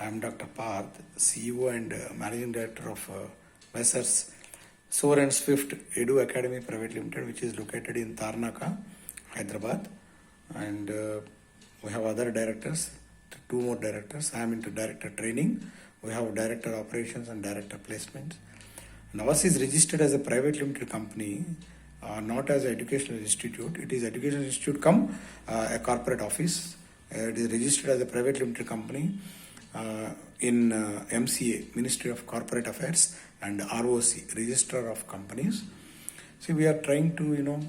I am Dr. Parth, CEO and Managing Director of Messrs. Soar and Swift Edu Academy Private Limited, which is located in Tarnaka, Hyderabad. And we have other directors, two more directors. I am into director training. We have director operations and director placements. And ours is registered as a private limited company, not as an educational institute. It is educational institute come a corporate office. It is registered as a private limited company in MCA, Ministry of Corporate Affairs, and ROC, Registrar of Companies. See, we are trying to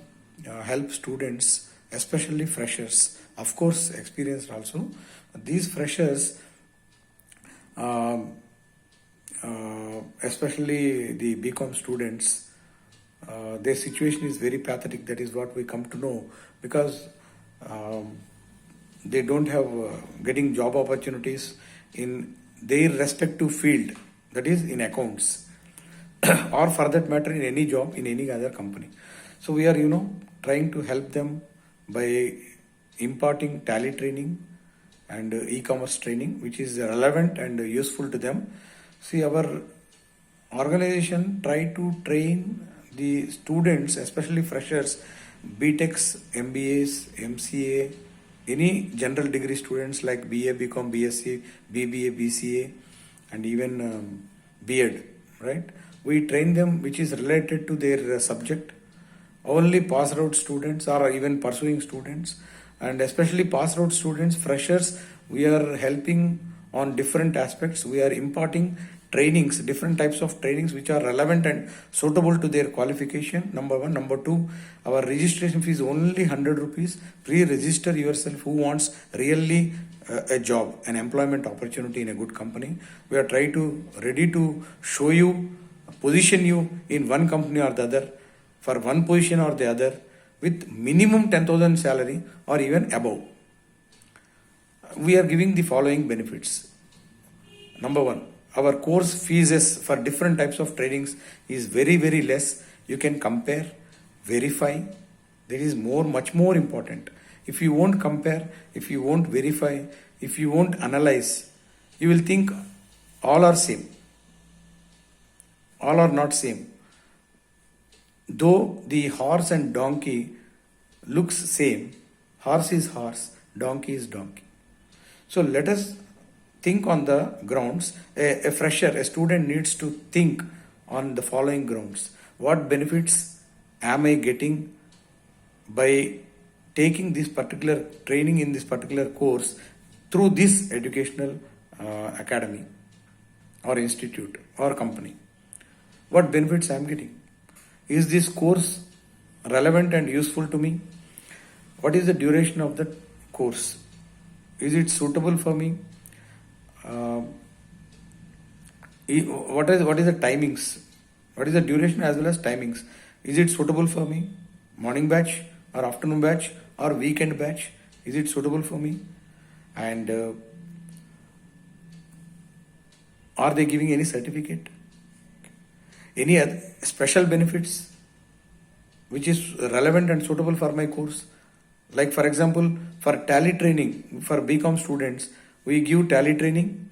help students, especially freshers, of course experienced also. These freshers, especially the BCom students, their situation is very pathetic. That is what we come to know, because they don't have getting job opportunities in their respective field, that is in accounts or for that matter in any job in any other company. So we are trying to help them by imparting tally training and e-commerce training, which is relevant and useful to them. See, our organization try to train the students, especially freshers, BTechs, MBAs, MCA, any general degree students like BA, BCom, BSc, BBA, BCA, and even B.Ed, right? We train them which is related to their subject. Only pass out students or even pursuing students, and especially pass out students, freshers, we are helping on different aspects. We are imparting trainings, different types of trainings which are relevant and suitable to their qualification. Number one. Number two, our registration fee is only 100 rupees. Pre-register yourself who wants really a job, an employment opportunity in a good company. We are ready to show you, position you in one company or the other, for one position or the other, with minimum 10,000 salary or even above. We are giving the following benefits. Number one, our course fees for different types of trainings is very, very less. You can compare, verify. That is much more important. If you won't compare, if you won't verify, if you won't analyze, you will think all are same. All are not same. Though the horse and donkey looks same, horse is horse, donkey is donkey. So let us think on the grounds. A fresher, a student needs to think on the following grounds. What benefits am I getting by taking this particular training in this particular course through this educational academy or institute or company? What benefits I am getting? Is this course relevant and useful to me? What is the duration of the course? Is it suitable for me? What is the timings? What is the duration as well as timings? Is it suitable for me? Morning batch or afternoon batch or weekend batch? Is it suitable for me? And are they giving any certificate? Any other special benefits which is relevant and suitable for my course? Like for example, for tally training, for BCom students, we give tally training.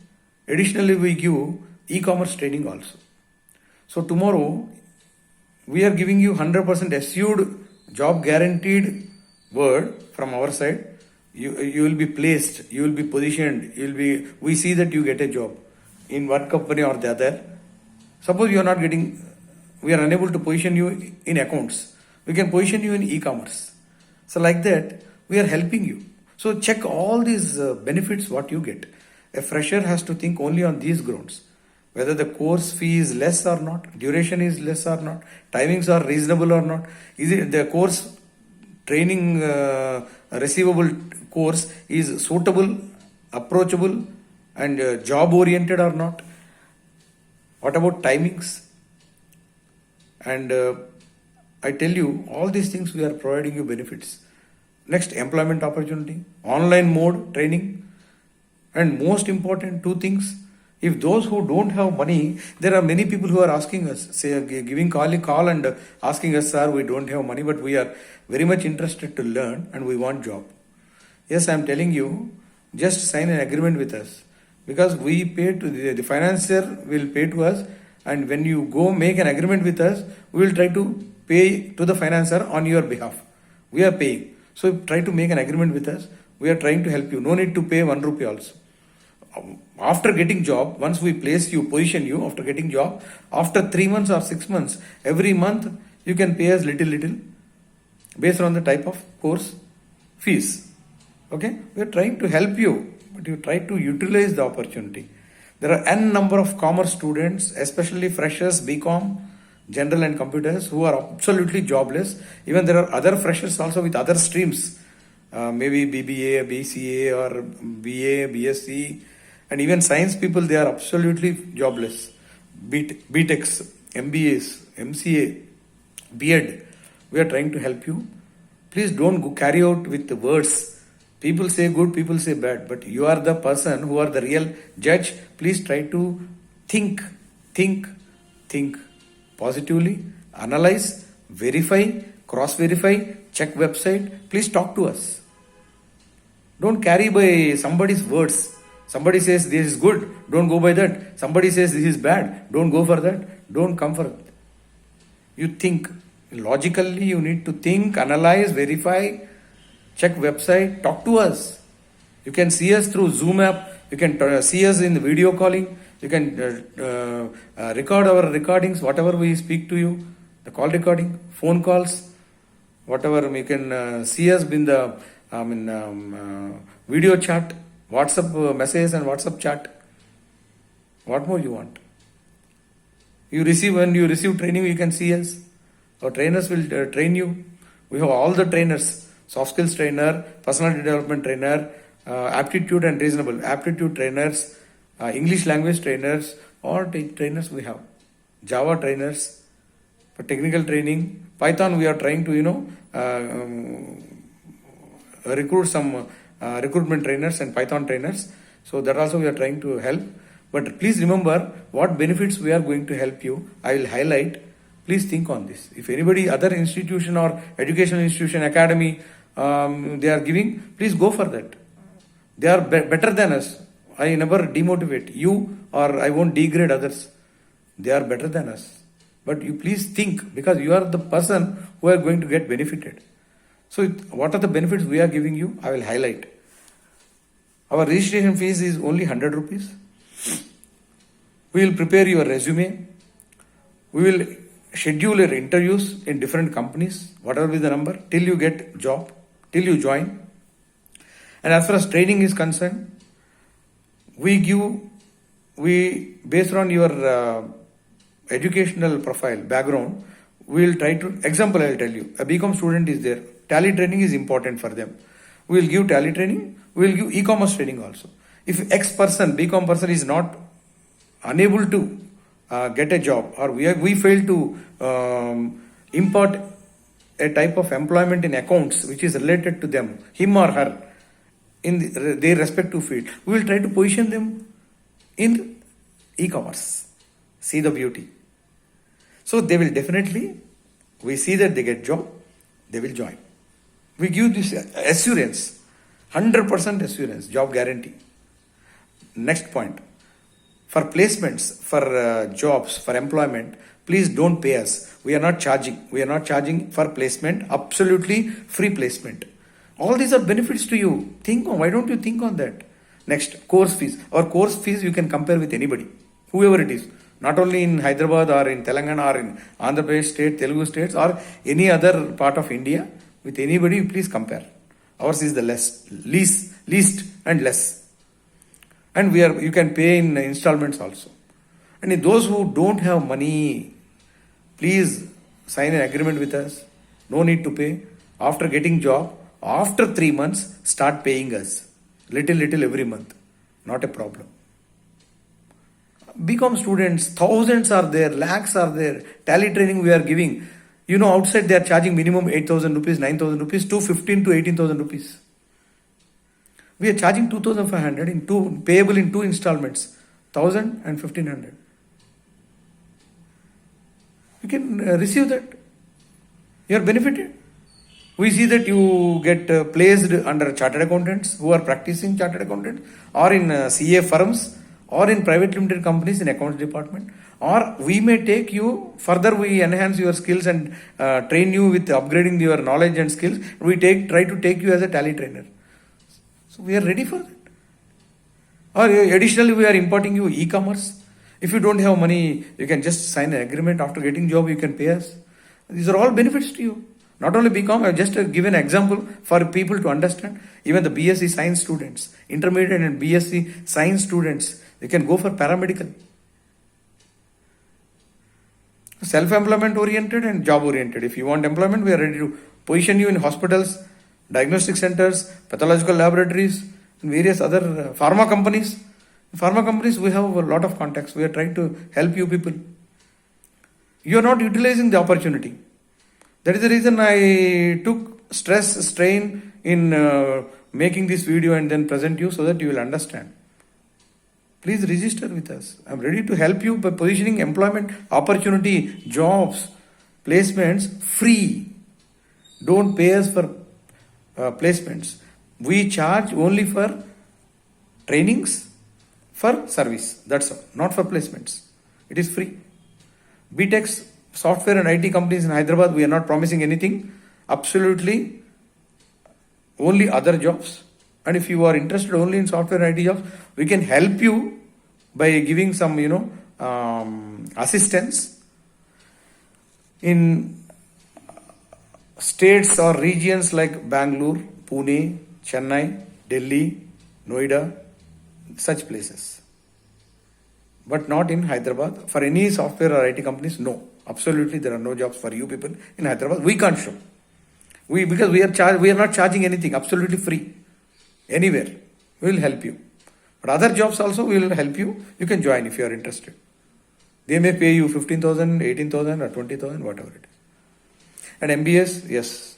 Additionally, we give e-commerce training also. So tomorrow, we are giving you 100% assured job guaranteed word from our side. You will be placed, you will be positioned, we see that you get a job in one company or the other. Suppose you are not getting, we are unable to position you in accounts. We can position you in e-commerce. So like that, we are helping you. So check all these benefits what you get. A fresher has to think only on these grounds. Whether the course fee is less or not, duration is less or not, timings are reasonable or not. Is it the course training receivable course is suitable, approachable and job oriented or not? What about timings? And I tell you, all these things we are providing you benefits. Next, employment opportunity, online mode training, and most important, two things. If those who don't have money, there are many people who are asking us, giving call and asking us, sir, we don't have money, but we are very much interested to learn and we want job. Yes, I am telling you, just sign an agreement with us. because we pay to the financier will pay to us, and when you go make an agreement with us, we will try to pay to the financier on your behalf. We are paying. So try to make an agreement with us. We are trying to help you. No need to pay 1 rupee also. After getting job, once we place you, position you, after getting job, after 3 months or 6 months, every month you can pay us little based on the type of course fees. Okay, we are trying to help you, but you try to utilize the opportunity. There are n number of commerce students, especially freshers, BCom, general and computers, who are absolutely jobless. Even there are other freshers also with other streams, maybe BBA, BCA, or BA, BSc, and even science people. They are absolutely jobless. BTechs, MBAs, MCA, BEd. We are trying to help you. Please don't go carry out with the words. People say good, people say bad, but you are the person who are the real judge. Please try to think positively, analyze, verify, cross-verify, check website. Please talk to us. Don't carry by somebody's words. Somebody says this is good, don't go by that. Somebody says this is bad, don't go for that. Don't come for it. You think. Logically, you need to think, analyze, verify, check website, talk to us. You can see us through Zoom app. You can see us in the video calling. You can record our recordings, whatever we speak to you, the call recording, phone calls, whatever. You can see us in the video chat, WhatsApp messages and WhatsApp chat. What more you want? When you receive training, you can see us. Our trainers will train you. We have all the trainers: soft skills trainer, personality development trainer, aptitude and reasonable aptitude trainers, English language trainers, all trainers we have. Java trainers for technical training. Python, we are trying to recruit some recruitment trainers and Python trainers. So that also we are trying to help. But please remember what benefits we are going to help you. I will highlight. Please think on this. If anybody, other institution or educational institution, academy, they are giving, please go for that. They are better than us. I never demotivate you, or I won't degrade others. They are better than us. But you please think, because you are the person who are going to get benefited. So what are the benefits we are giving you? I will highlight. Our registration fees is only 100 rupees. We will prepare your resume. We will schedule your interviews in different companies, whatever be the number, till you get job, till you join. And as far as training is concerned, we based on your educational profile, background, we will try to, example I will tell you, a BCom student is there, Tally training is important for them. We will give Tally training, we will give e-commerce training also. If X person, BCom person is not unable to get a job, or we fail to import a type of employment in accounts which is related to them, him or her, in their respective field, we will try to position them in e-commerce. See the beauty. So they will definitely, we see that they get job, they will join. We give this assurance, 100% assurance, job guarantee. Next point. For placements, for jobs, for employment, please don't pay us. We are not charging. We are not charging for placement, absolutely free placement. All these are benefits to you. Think on, why don't you think on that? Next, course fees. Our course fees you can compare with anybody, whoever it is. Not only in Hyderabad or in Telangana or in Andhra Pradesh state, Telugu states, or any other part of India. With anybody, please compare. Ours is the least and less. And you can pay in installments also. And if those who don't have money, please sign an agreement with us. No need to pay. After getting job, after 3 months, start paying us. Little every month. Not a problem. BCom students, thousands are there, lakhs are there. Tally training we are giving. Outside they are charging minimum 8,000 rupees, 9,000 rupees, to 15 to 18,000 rupees. We are charging 2,500 payable in 2 installments, 1,000 and 1,500. You can receive that. You are benefited. We see that you get placed under chartered accountants who are practicing chartered accountants, or in CA firms, or in private limited companies in accounts department. Or we may take you further, we enhance your skills and train you with upgrading your knowledge and skills. We try to take you as a tally trainer. So we are ready for that. Or additionally, we are importing you e-commerce. If you don't have money, you can just sign an agreement. After getting job, you can pay us. These are all benefits to you. Not only BCom, I have just given an example for people to understand. Even the BSc science students, intermediate and BSc science students, they can go for paramedical. Self-employment oriented and job oriented. If you want employment, we are ready to position you in hospitals, diagnostic centers, pathological laboratories, and various other pharma companies. In pharma companies, we have a lot of contacts. We are trying to help you people. You are not utilizing the opportunity. That is the reason I took strain in making this video and then present you so that you will understand. Please register with us. I am ready to help you by positioning employment opportunity, jobs, placements free. Don't pay us for placements. We charge only for trainings, for service. That's all. Not for placements. It is free. BTech's software and IT companies in Hyderabad, we are not promising anything. Absolutely only other jobs. And if you are interested only in software and IT jobs, we can help you by giving some, assistance in states or regions like Bangalore, Pune, Chennai, Delhi, Noida, such places. But not in Hyderabad. For any software or IT companies, no. Absolutely, there are no jobs for you people in Hyderabad. We can't show. Because we are not charging anything. Absolutely free. Anywhere. We will help you. But other jobs also we will help you. You can join if you are interested. They may pay you 15,000, 18,000 or 20,000, whatever it is. And MBS, yes.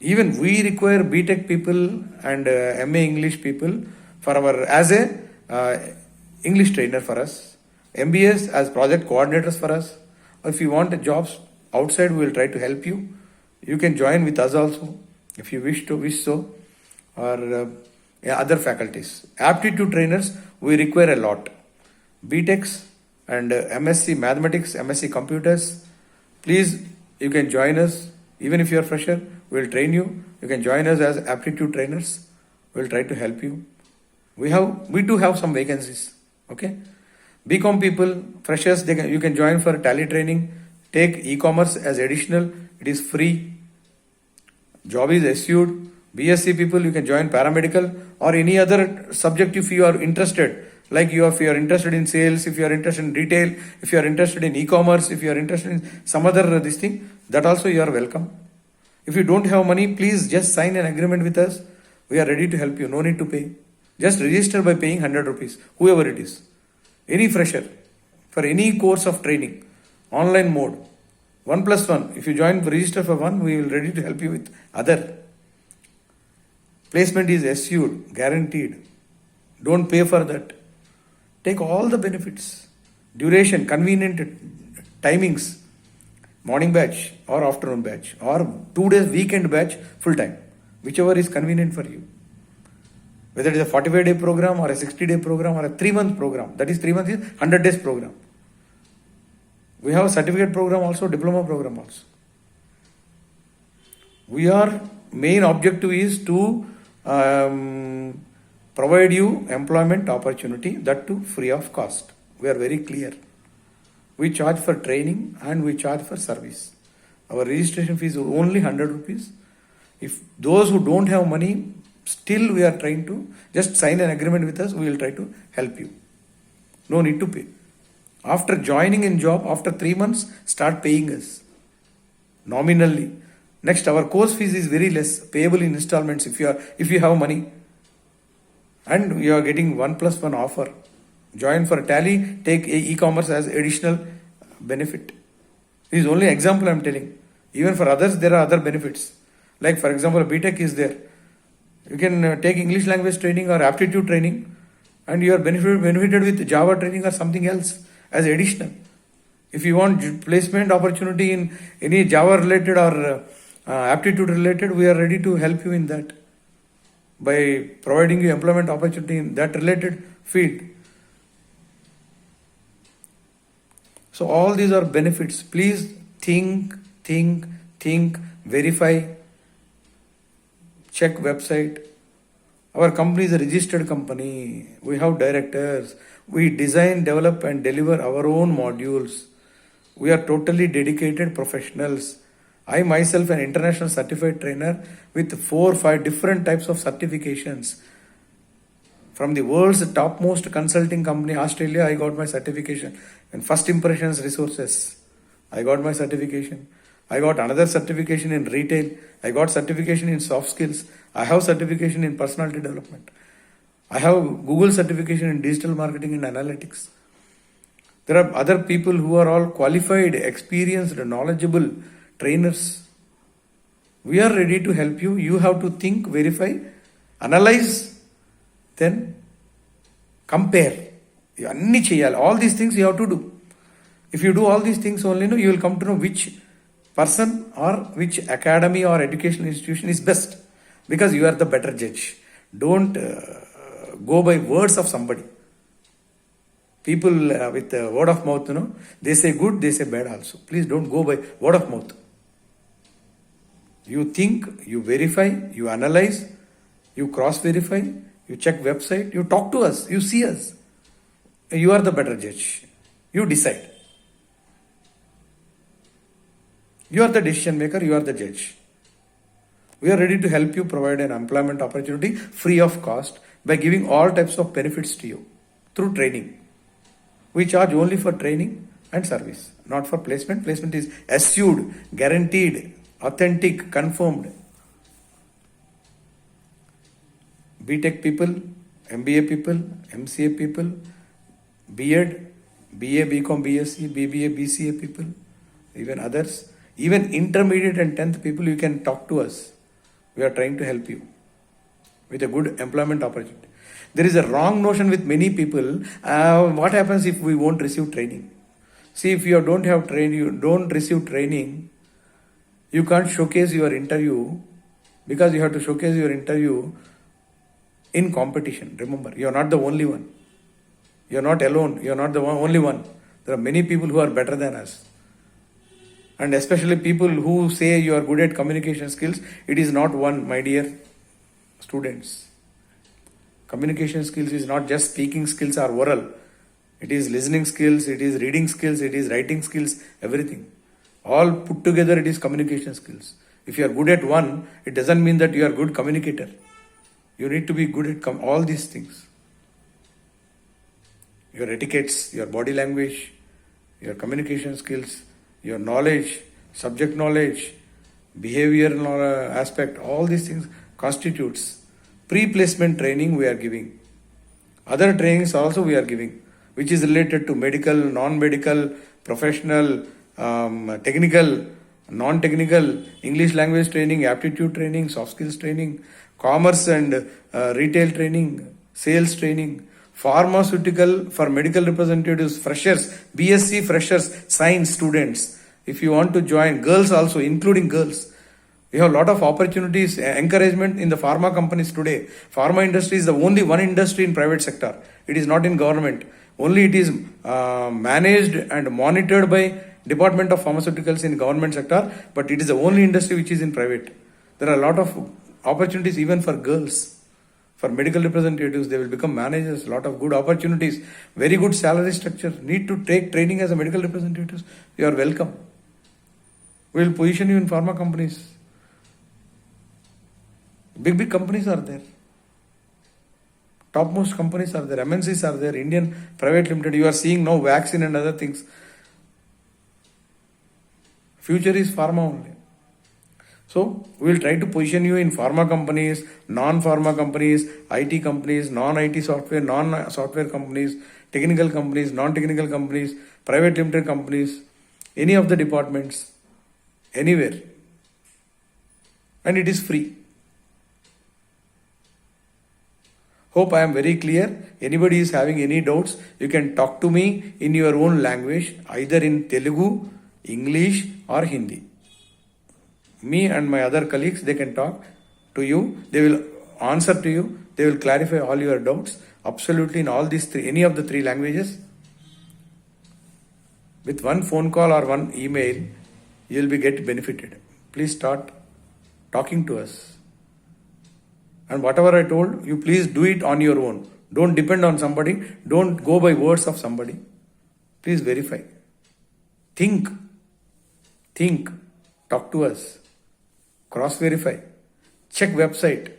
Even we require BTech people and MA English people for as a English trainer for us. MBS as project coordinators for us. Or if you want jobs outside, we will try to help you. You can join with us also if you wish so. Or other faculties. Aptitude trainers, we require a lot. BTechs and MSc Mathematics, MSc Computers. Please, you can join us. Even if you are fresher, we will train you. You can join us as aptitude trainers. We will try to help you. We do have some vacancies. Okay. BCom people, freshers, you can join for tally training. Take e-commerce as additional. It is free. Job is assured. BSc people, you can join paramedical or any other subject if you are interested. Like if you are interested in sales, if you are interested in retail, if you are interested in e-commerce, if you are interested in some other this thing, that also you are welcome. If you don't have money, please just sign an agreement with us. We are ready to help you. No need to pay. Just register by paying 100 rupees, whoever it is. Any fresher, for any course of training, online mode, 1+1. If you register for one, we will ready to help you with other. Placement is assured, guaranteed. Don't pay for that. Take all the benefits. Duration, convenient timings, morning batch or afternoon batch or 2 days weekend batch, full time, whichever is convenient for you. Whether it is a 45-day program or a 60-day program or a 3-month program. That is 3 months is 100 days program. We have a certificate program also, diploma program also. Our main objective is to provide you employment opportunity, that too free of cost. We are very clear. We charge for training and we charge for service. Our registration fees is only 100 rupees. If those who don't have money, still we are trying to just sign an agreement with us. We will try to help you. No need to pay. After joining in job, after 3 months, start paying us nominally. Next, our course fees is very less, payable in installments if you have money. And you are getting 1+1 offer. Join for Tally, take e-commerce as additional benefit. This is only example I am telling. Even for others, there are other benefits. Like for example, BTech is there. You can take English language training or aptitude training, and you are benefited with Java training or something else as additional. If you want placement opportunity in any Java related or aptitude related, we are ready to help you in that by providing you employment opportunity in that related field. So all these are benefits. Please think, verify, check website. Our company is a registered company. We have directors. We design, develop and deliver our own modules. We are totally dedicated professionals. I myself an international certified trainer with 4 or 5 different types of certifications. From the world's topmost consulting company, Australia, I got my certification. And First Impressions Resources, I got my certification. I got another certification in retail. I got certification in soft skills. I have certification in personality development. I have Google certification in digital marketing and analytics. There are other people who are all qualified, experienced, knowledgeable trainers. We are ready to help you. You have to think, verify, analyze, then compare. All these things you have to do. If you do all these things only, you will come to know which person or which academy or educational institution is best, because you are the better judge. Don't go by words of somebody. People with word of mouth, they say good, they say bad also. Please don't go by word of mouth. You think, you verify, you analyze, you cross-verify, you check website, you talk to us, you see us. You are the better judge. You decide. You are the decision maker, you are the judge. We are ready to help you provide an employment opportunity free of cost by giving all types of benefits to you through training. We charge only for training and service, not for placement. Placement is assured, guaranteed, authentic, confirmed. BTech people, MBA people, MCA people, B.Ed, BA, BCom, BSc, BBA, BCA people, even others, even intermediate and 10th people, you can talk to us. We are trying to help you with a good employment opportunity. There is a wrong notion with many people. What happens if we won't receive training? See, if you don't have training, you don't receive training, you can't showcase your interview, because you have to showcase your interview in competition. Remember, you are not the only one. You are not alone. You are not the only one. There are many people who are better than us. And especially people who say you are good at communication skills. It is not one, my dear students. Communication skills is not just speaking skills or oral. It is listening skills, it is reading skills, it is writing skills, everything. All put together, it is communication skills. If you are good at one, it doesn't mean that you are a good communicator. You need to be good at all these things. Your etiquettes, your body language, your communication skills, your knowledge, subject knowledge, behavioral aspect, all these things constitutes pre-placement training we are giving. Other trainings also we are giving, which is related to medical, non-medical, professional, technical, non-technical, English language training, aptitude training, soft skills training, commerce and retail training, sales training, pharmaceutical for medical representatives, freshers, BSc freshers, science students. If you want to join, girls also, including girls. We have a lot of opportunities, encouragement in the pharma companies today. Pharma industry is the only one industry in private sector. It is not in government. Only it is managed and monitored by Department of Pharmaceuticals in government sector, but it is the only industry which is in private. There are a lot of opportunities even for girls. For medical representatives, they will become managers, a lot of good opportunities, very good salary structure. Need to take training as a medical representative, you are welcome. We will position you in pharma companies. Big companies are there. Topmost companies are there. MNCs are there. Indian Private Limited. You are seeing now vaccine and other things. Future is pharma only. So, we will try to position you in pharma companies, non-pharma companies, IT companies, non-IT software, non-software companies, technical companies, non-technical companies, private limited companies, any of the departments, anywhere. And it is free. Hope I am very clear. Anybody is having any doubts, you can talk to me in your own language, either in Telugu, English or Hindi. me and my other colleagues, they can talk to you. They will answer to you. They will clarify all your doubts. Absolutely in all these three, any of the three languages. With one phone call or one email, you will be get benefited. Please start talking to us. And whatever I told you, please do it on your own. Don't depend on somebody. Don't go by words of somebody. Please verify. Think. Talk to us. Cross verify. Check website.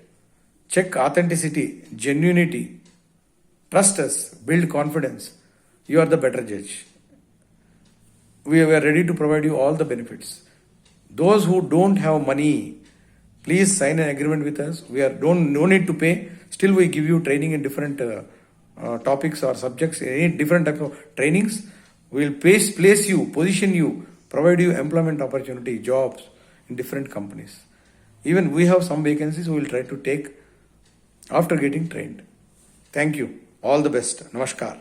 Check authenticity, genuinity. Trust us. Build confidence. You are the better judge. We are ready to provide you all the benefits. Those who don't have money, please sign an agreement with us. No need to pay. Still, we give you training in different topics or subjects, any different type of trainings. We will place you, position you, provide you employment opportunity, jobs in different companies. Even we have some vacancies we will try to take after getting trained. Thank you. All the best. Namaskar.